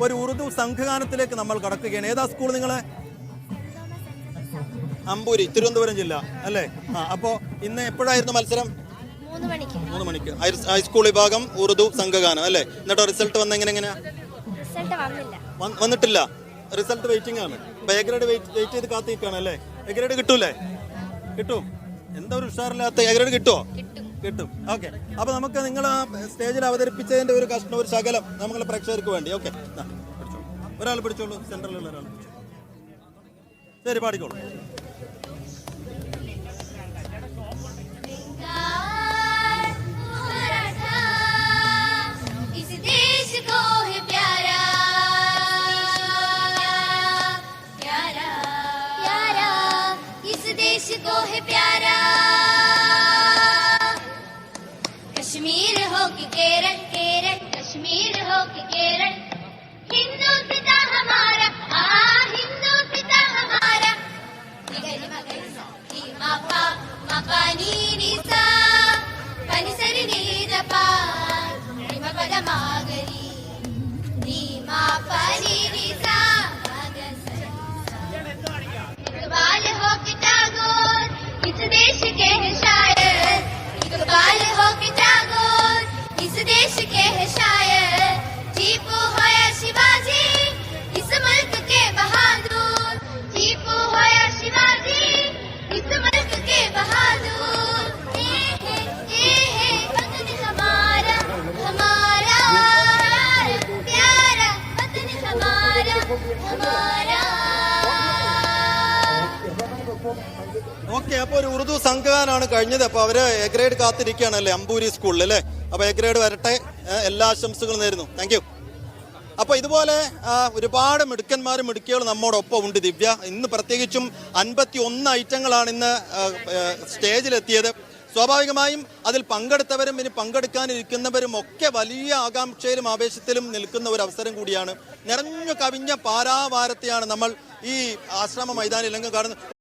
ഒരു ഉറുദു സംഘഗാനത്തിലേക്ക് നമ്മൾ കടക്കുകയാണ്. ഏതാ സ്കൂൾ നിങ്ങളെ? അമ്പൂരി, തിരുവനന്തപുരം ജില്ല അല്ലേ? അപ്പോ ഇന്ന് എപ്പോഴായിരുന്നു മത്സരം? 3 മണിക്ക്. ഹൈസ്കൂൾ വിഭാഗം ഉറുദു സംഘഗാനം അല്ലേ? എന്നിട്ട് റിസൾട്ട് എങ്ങനെയാ? വന്നിട്ടില്ല. റിസൾട്ട് വെയിറ്റിംഗ് ആണ്. എ ഗ്രേഡ് വെയിറ്റ് ചെയ്ത് കാത്തിരിക്കുകയാണ് അല്ലേ? എ ഗ്രേഡ് കിട്ടൂലേ? കിട്ടും. എന്താ ഒരു ഉഷാറില്ലാത്ത? എ ഗ്രേഡ് കിട്ടുമോ? കിട്ടും. ഓക്കെ. അപ്പൊ നമുക്ക് നിങ്ങൾ സ്റ്റേജിൽ അവതരിപ്പിച്ചതിന്റെ ഒരു കഷ്ണം, ഒരു ശകലം നമ്മളെ പ്രേക്ഷകർക്ക് വേണ്ടി. ഓക്കെ, ഒരാൾ പിടിച്ചോളൂ, സെന്ററിലുള്ള ഒരാൾ. ശരി, പാടിക്കോളൂ. को है प्यारा कश्मीर हो कि केरल, केरल कश्मीर हो कि केरल, हिंदुस्तान हमारा, हिंदुस्तान हमारा, निगरी मगरी सा की मापा मापा नी सा पनिसरी नी दपा निम पद मागरी नी मापा नी सा इकबाल हो कि टागोर इस देश के है शायर, इकबाल हो कि टागोर इस देश के है शायर, टीपू हो या शिवाजी इस मुल्क के बहादुर, टीपू हो या शिवाजी इस मुल्क के बहादुर, वतन हमारा हमारा प्यारा, वतन हमारा हमारा. ഓക്കെ, അപ്പൊ ഒരു ഉറുദു സംഘഗാനാണ് കഴിഞ്ഞത്. അപ്പൊ അവര് എ ഗ്രേഡ് കാത്തിരിക്കുകയാണല്ലേ അമ്പൂരി സ്കൂളിൽ അല്ലേ? അപ്പൊ എ ഗ്രേഡ് വരട്ടെ, എല്ലാ ആശംസകളും നേരുന്നു. Thank you. അപ്പൊ ഇതുപോലെ ഒരുപാട് മിടുക്കന്മാരും മിടുക്കികളും നമ്മോടൊപ്പം ഉണ്ട്. ദിവ്യ, ഇന്ന് പ്രത്യേകിച്ചും 51 ഐറ്റങ്ങളാണ് ഇന്ന് സ്റ്റേജിലെത്തിയത്. സ്വാഭാവികമായും അതിൽ പങ്കെടുത്തവരും ഇനി പങ്കെടുക്കാനിരിക്കുന്നവരും ഒക്കെ വലിയ ആകാംക്ഷയിലും ആവേശത്തിലും നിൽക്കുന്ന ഒരു അവസരം കൂടിയാണ്. നിറഞ്ഞു കവിഞ്ഞ പാരാവാരത്തെയാണ് നമ്മൾ ഈ ആശ്രമ മൈതാനിലെങ്ങും കാണുന്നത്.